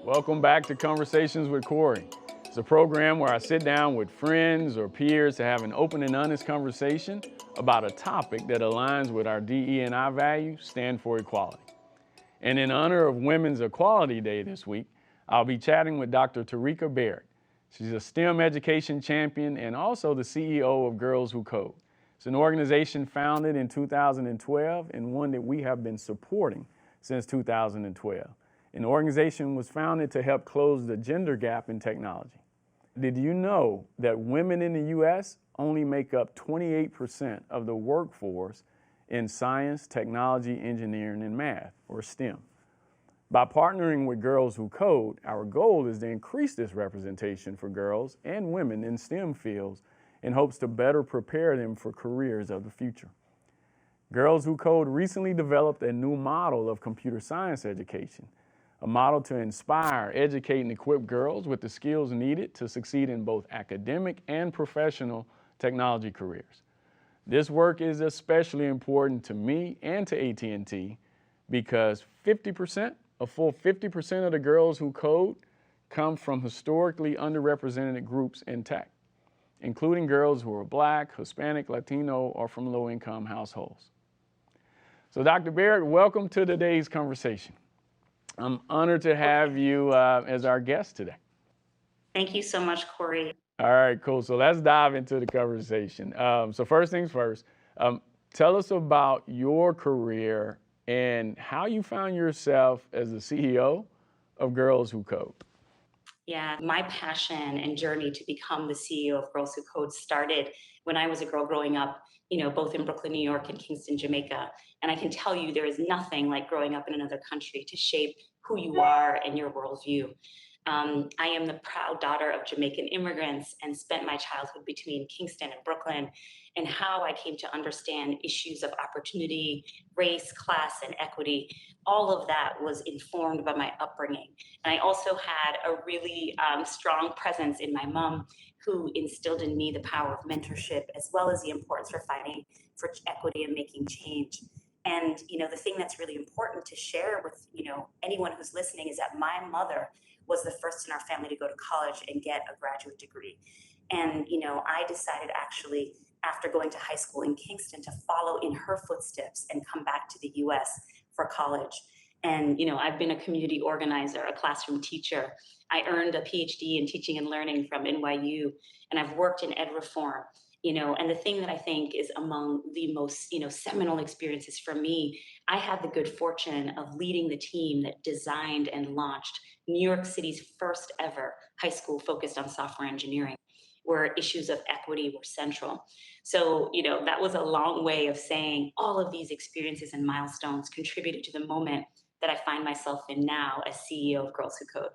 Welcome back to Conversations with Corey. It's a program where I sit down with friends or peers to have an open and honest conversation about a topic that aligns with our DE&I value, stand for equality. And in honor of Women's Equality Day this week, I'll be chatting with Dr. Tarika Barrett. She's a STEM education champion and also the CEO of Girls Who Code. It's an organization founded in 2012 and one that we have been supporting since 2012. An organization was founded to help close the gender gap in technology. Did you know that women in the U.S. only make up 28% of the workforce in science, technology, engineering, and math, or STEM? By partnering with Girls Who Code, our goal is to increase this representation for girls and women in STEM fields in hopes to better prepare them for careers of the future. Girls Who Code recently developed a new model of computer science education, a model to inspire, educate, and equip girls with the skills needed to succeed in both academic and professional technology careers. This work is especially important to me and to AT&T because 50%, a full 50% of the Girls Who Code come from historically underrepresented groups in tech, including girls who are Black, Hispanic, Latino, or from low-income households. So Dr. Barrett, welcome to today's conversation. I'm honored to have you as our guest today. Thank you so much, Corey. All right, cool. So let's dive into the conversation. So first things first, tell us about your career and how you found yourself as the CEO of Girls Who Code. Yeah, my passion and journey to become the CEO of Girls Who Code started when I was a girl growing up, both in Brooklyn, New York and Kingston, Jamaica. And I can tell you there is nothing like growing up in another country to shape who you are and your worldview. I am the proud daughter of Jamaican immigrants and spent my childhood between Kingston and Brooklyn, and how I came to understand issues of opportunity, race, class, and equity. All of that was informed by my upbringing. And I also had a really strong presence in my mom, who instilled in me the power of mentorship, as well as the importance for fighting for equity and making change. And the thing that's really important to share with anyone who's listening is that my mother was the first in our family to go to college and get a graduate degree. And I decided actually, after going to high school in Kingston, to follow in her footsteps and come back to the US for college. And I've been a community organizer, a classroom teacher. I earned a PhD in teaching and learning from NYU, and I've worked in ed reform. And the thing that I think is among the most, seminal experiences for me, I had the good fortune of leading the team that designed and launched New York City's first ever high school focused on software engineering, where issues of equity were central. So, that was a long way of saying all of these experiences and milestones contributed to the moment that I find myself in now as CEO of Girls Who Code.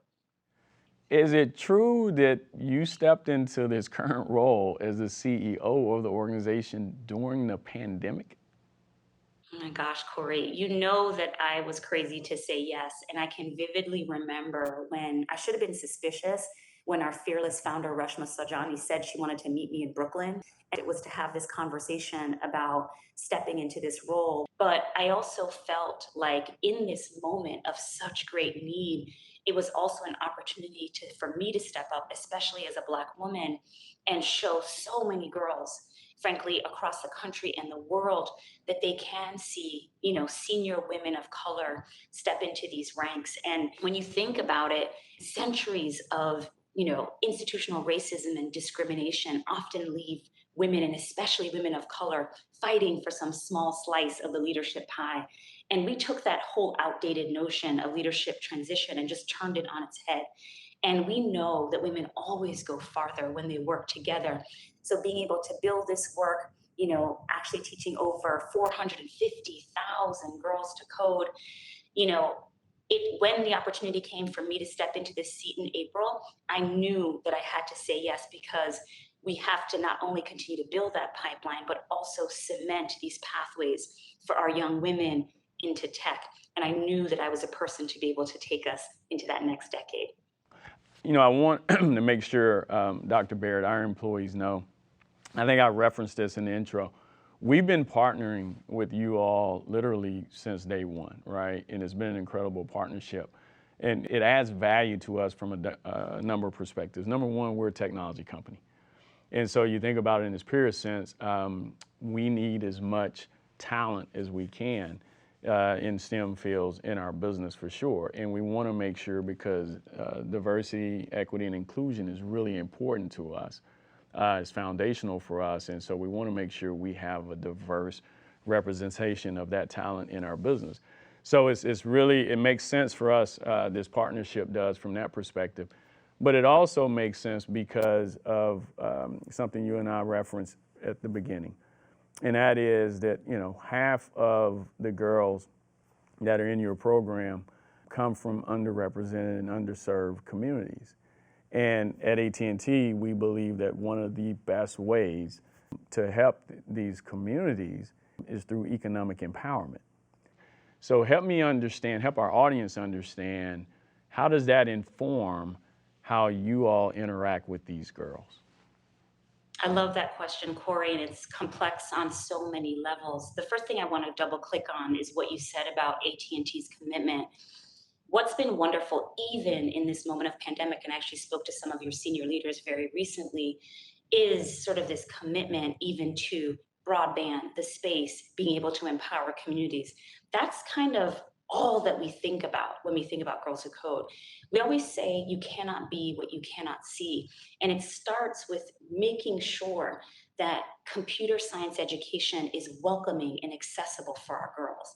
Is it true that you stepped into this current role as the CEO of the organization during the pandemic? Oh my gosh, Corey, you know that I was crazy to say yes. And I can vividly remember when I should have been suspicious when our fearless founder, Reshma Saujani, said she wanted to meet me in Brooklyn. And it was to have this conversation about stepping into this role. But I also felt like in this moment of such great need, it was also an opportunity for me to step up, especially as a Black woman, and show so many girls, frankly, across the country and the world, that they can see, senior women of color step into these ranks. And when you think about it, centuries of, institutional racism and discrimination often leave women, and especially women of color, fighting for some small slice of the leadership pie. And we took that whole outdated notion of leadership transition and just turned it on its head. And we know that women always go farther when they work together. So being able to build this work, actually teaching over 450,000 girls to code, when the opportunity came for me to step into this seat in April, I knew that I had to say yes, because we have to not only continue to build that pipeline, but also cement these pathways for our young women into tech. And I knew that I was a person to be able to take us into that next decade. I want to make sure, Dr. Barrett, our employees know, I think I referenced this in the intro. We've been partnering with you all literally since day one, right? And it's been an incredible partnership. And it adds value to us from a number of perspectives. Number one, we're a technology company. And so you think about it in this purest sense, we need as much talent as we can in STEM fields in our business for sure. And we want to make sure, because diversity, equity, and inclusion is really important to us. It's foundational for us. And so we want to make sure we have a diverse representation of that talent in our business. So it's really, it makes sense for us, this partnership does from that perspective. But it also makes sense because of something you and I referenced at the beginning. And that is that, half of the girls that are in your program come from underrepresented and underserved communities. And at AT&T, we believe that one of the best ways to help these communities is through economic empowerment. So help our audience understand, how does that inform how you all interact with these girls? I love that question, Corey, and it's complex on so many levels. The first thing I want to double click on is what you said about AT&T's commitment. What's been wonderful, even in this moment of pandemic, and I actually spoke to some of your senior leaders very recently, is sort of this commitment even to broadband, the space, being able to empower communities. That's kind of all that we think about when we think about Girls Who Code. We always say you cannot be what you cannot see. And it starts with making sure that computer science education is welcoming and accessible for our girls.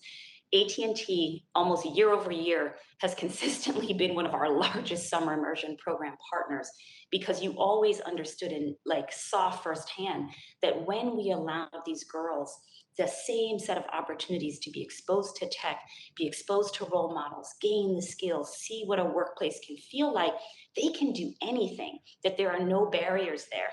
AT&T, almost year over year, has consistently been one of our largest summer immersion program partners, because you always understood and saw firsthand that when we allowed these girls the same set of opportunities to be exposed to tech, be exposed to role models, gain the skills, see what a workplace can feel like, they can do anything, that there are no barriers there.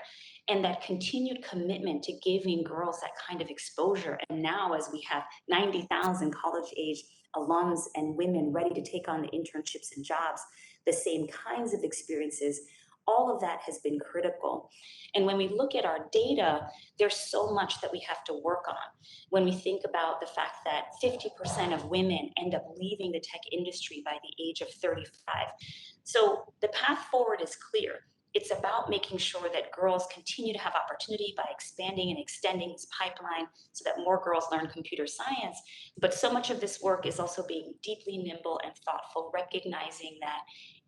And that continued commitment to giving girls that kind of exposure. And now, as we have 90,000 college-age alums and women ready to take on the internships and jobs, the same kinds of experiences, all of that has been critical. And when we look at our data, there's so much that we have to work on. When we think about the fact that 50% of women end up leaving the tech industry by the age of 35. So the path forward is clear. It's about making sure that girls continue to have opportunity by expanding and extending this pipeline so that more girls learn computer science. But so much of this work is also being deeply nimble and thoughtful, recognizing that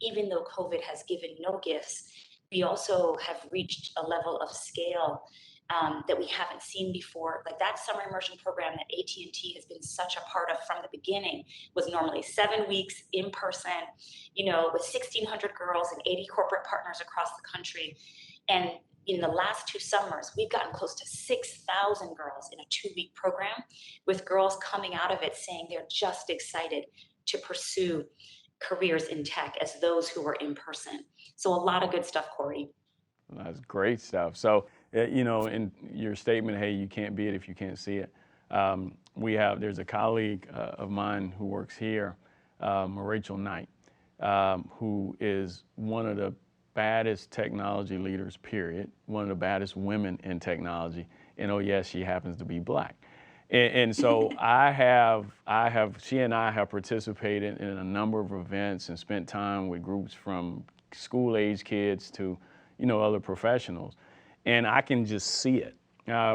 even though COVID has given no gifts, we also have reached a level of scale that we haven't seen before. Like that summer immersion program that AT&T has been such a part of from the beginning was normally 7 weeks in person, with 1,600 girls and 80 corporate partners across the country. And in the last 2 summers, we've gotten close to 6,000 girls in a 2-week program, with girls coming out of it saying they're just excited to pursue careers in tech as those who were in person. So a lot of good stuff, Corey. That's great stuff. So, in your statement, hey, you can't be it if you can't see it. There's a colleague of mine who works here, Rachel Knight, who is one of the baddest technology leaders, period. One of the baddest women in technology. And oh yes, she happens to be Black. And so she and I have participated in a number of events and spent time with groups from school-age kids to, other professionals. And I can just see it.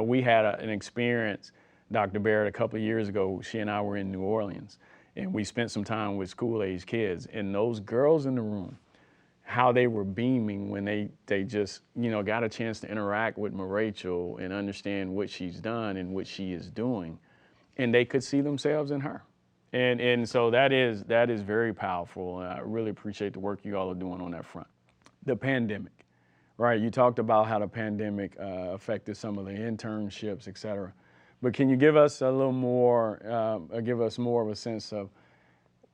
We had an experience, Dr. Barrett, a couple of years ago. She and I were in New Orleans, and we spent some time with school-age kids. And those girls in the room, how they were beaming when they just, got a chance to interact with Rachel and understand what she's done and what she is doing. And they could see themselves in her. And so that is very powerful. And I really appreciate the work you all are doing on that front. The pandemic, right? You talked about how the pandemic affected some of the internships, et cetera. But can you give us a little more, give us more of a sense of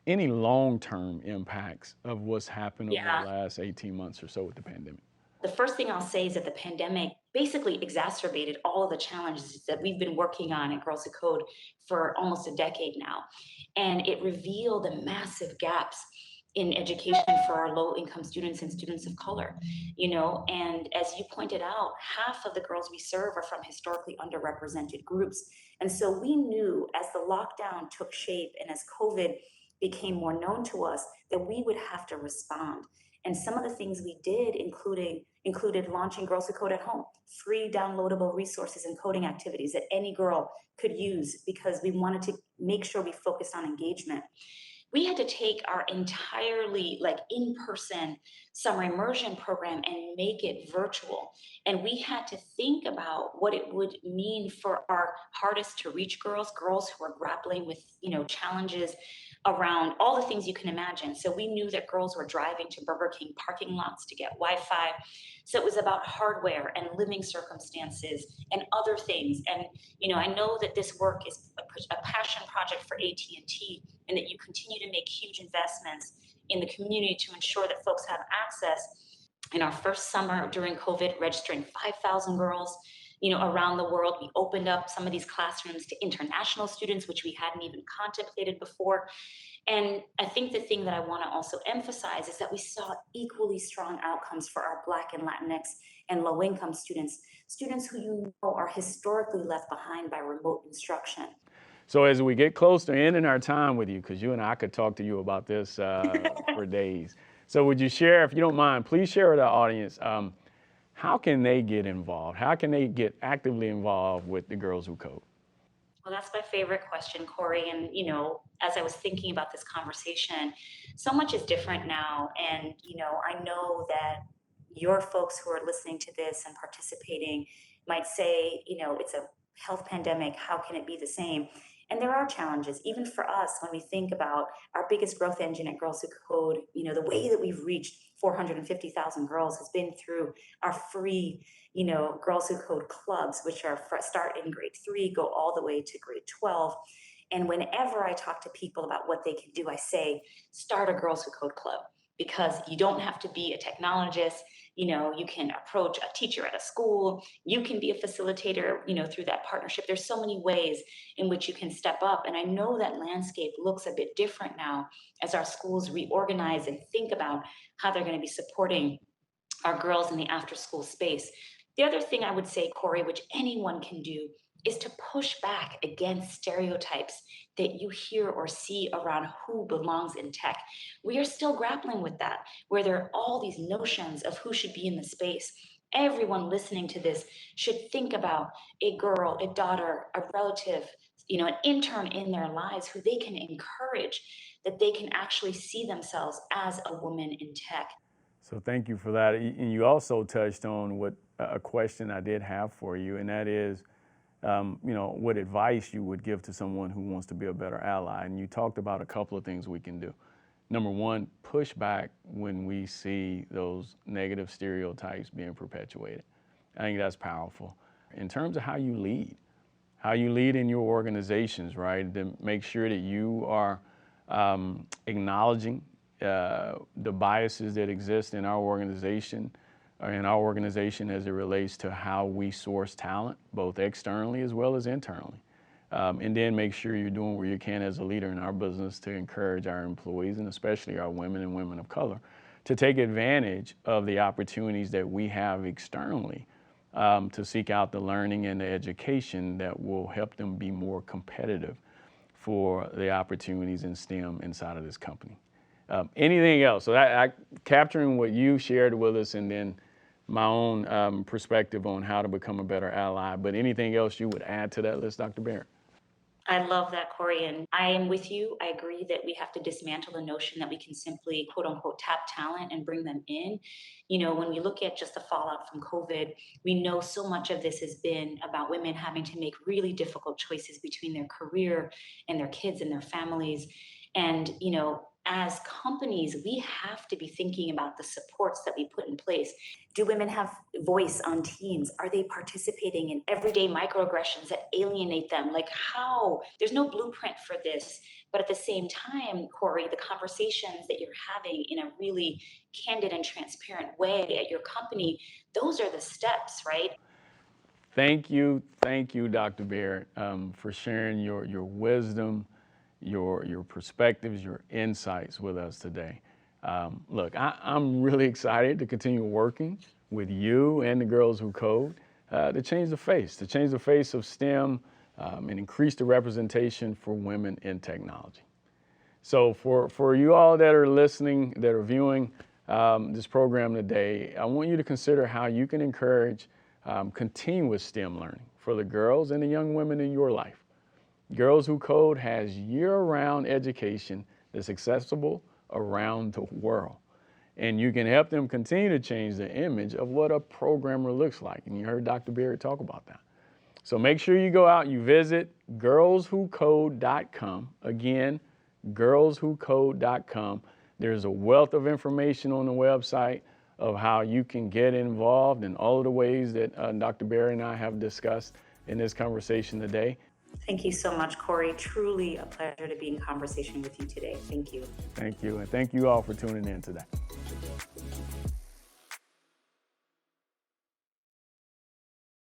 any long-term impacts of what's happened over the last 18 months or so with the pandemic? The first thing I'll say is that the pandemic basically exacerbated all of the challenges that we've been working on at Girls Who Code for almost a decade now. And it revealed the massive gaps in education for our low-income students and students of color, and as you pointed out, half of the girls we serve are from historically underrepresented groups. And so we knew as the lockdown took shape and as COVID became more known to us, that we would have to respond. And some of the things we did, included launching Girls Who Code at Home, free downloadable resources and coding activities that any girl could use because we wanted to make sure we focused on engagement. We had to take our entirely like in-person summer immersion program and make it virtual. And we had to think about what it would mean for our hardest to reach girls, girls who are grappling with, challenges around all the things you can imagine. So we knew that girls were driving to Burger King parking lots to get Wi-Fi. So it was about hardware and living circumstances and other things. And I know that this work is a passion project for AT&T, and that you continue to make huge investments in the community to ensure that folks have access. In our first summer during COVID, registering 5,000 girls, around the world. We opened up some of these classrooms to international students, which we hadn't even contemplated before. And I think the thing that I want to also emphasize is that we saw equally strong outcomes for our Black and Latinx and low income students, students who are historically left behind by remote instruction. So as we get close to ending our time with you, because you and I could talk to you about this for days. So would you share, if you don't mind, please share with our audience, how can they get involved? How can they get actively involved with the Girls Who Code? Well, that's my favorite question, Corey. And, as I was thinking about this conversation, so much is different now. And, I know that your folks who are listening to this and participating might say, it's a health pandemic. How can it be the same? And there are challenges, even for us, when we think about our biggest growth engine at Girls Who Code. The way that we've reached 450,000 girls has been through our free, Girls Who Code clubs, which start in grade 3, go all the way to grade 12. And whenever I talk to people about what they can do, I say, start a Girls Who Code club, because you don't have to be a technologist. You can approach a teacher at a school. You can be a facilitator, through that partnership. There's so many ways in which you can step up. And I know that landscape looks a bit different now as our schools reorganize and think about how they're going to be supporting our girls in the after school space. The other thing I would say, Corey, which anyone can do, is to push back against stereotypes that you hear or see around who belongs in tech. We are still grappling with that, where there are all these notions of who should be in the space. Everyone listening to this should think about a girl, a daughter, a relative, an intern in their lives who they can encourage, that they can actually see themselves as a woman in tech. So thank you for that. And you also touched on a question I did have for you, and that is, what advice you would give to someone who wants to be a better ally. And you talked about a couple of things we can do. Number one, push back when we see those negative stereotypes being perpetuated. I think that's powerful. In terms of how you lead in your organizations, right? To make sure that you are acknowledging the biases that exist in our organization as it relates to how we source talent, both externally as well as internally. And then make sure you're doing what you can as a leader in our business to encourage our employees, and especially our women and women of color, to take advantage of the opportunities that we have externally to seek out the learning and the education that will help them be more competitive for the opportunities in STEM inside of this company. Anything else? So capturing what you shared with us, and then my own perspective on how to become a better ally. But anything else you would add to that list, Dr. Barrett? I love that, Corey, and I am with you. I agree that we have to dismantle the notion that we can simply, quote unquote, tap talent and bring them in. When we look at just the fallout from COVID, we know so much of this has been about women having to make really difficult choices between their career and their kids and their families. And, as companies, we have to be thinking about the supports that we put in place. Do women have voice on teams? Are they participating in everyday microaggressions that alienate them? Like how? There's no blueprint for this. But at the same time, Corey, the conversations that you're having in a really candid and transparent way at your company, those are the steps, right? Thank you, Dr. Barrett, for sharing your wisdom, your perspectives, your insights with us today. Look, I'm really excited to continue working with you and the Girls Who Code to change the face of STEM and increase the representation for women in technology. So for you all that are listening, that are viewing this program today, I want you to consider how you can encourage continuous STEM learning for the girls and the young women in your life. Girls Who Code has year-round education that's accessible around the world. And you can help them continue to change the image of what a programmer looks like. And you heard Dr. Berry talk about that. So make sure you go out, you visit girlswhocode.com. Again, girlswhocode.com. There's a wealth of information on the website of how you can get involved in all of the ways that Dr. Berry and I have discussed in this conversation today. Thank you so much, Corey. Truly a pleasure to be in conversation with you today. Thank you. Thank you. And thank you all for tuning in today.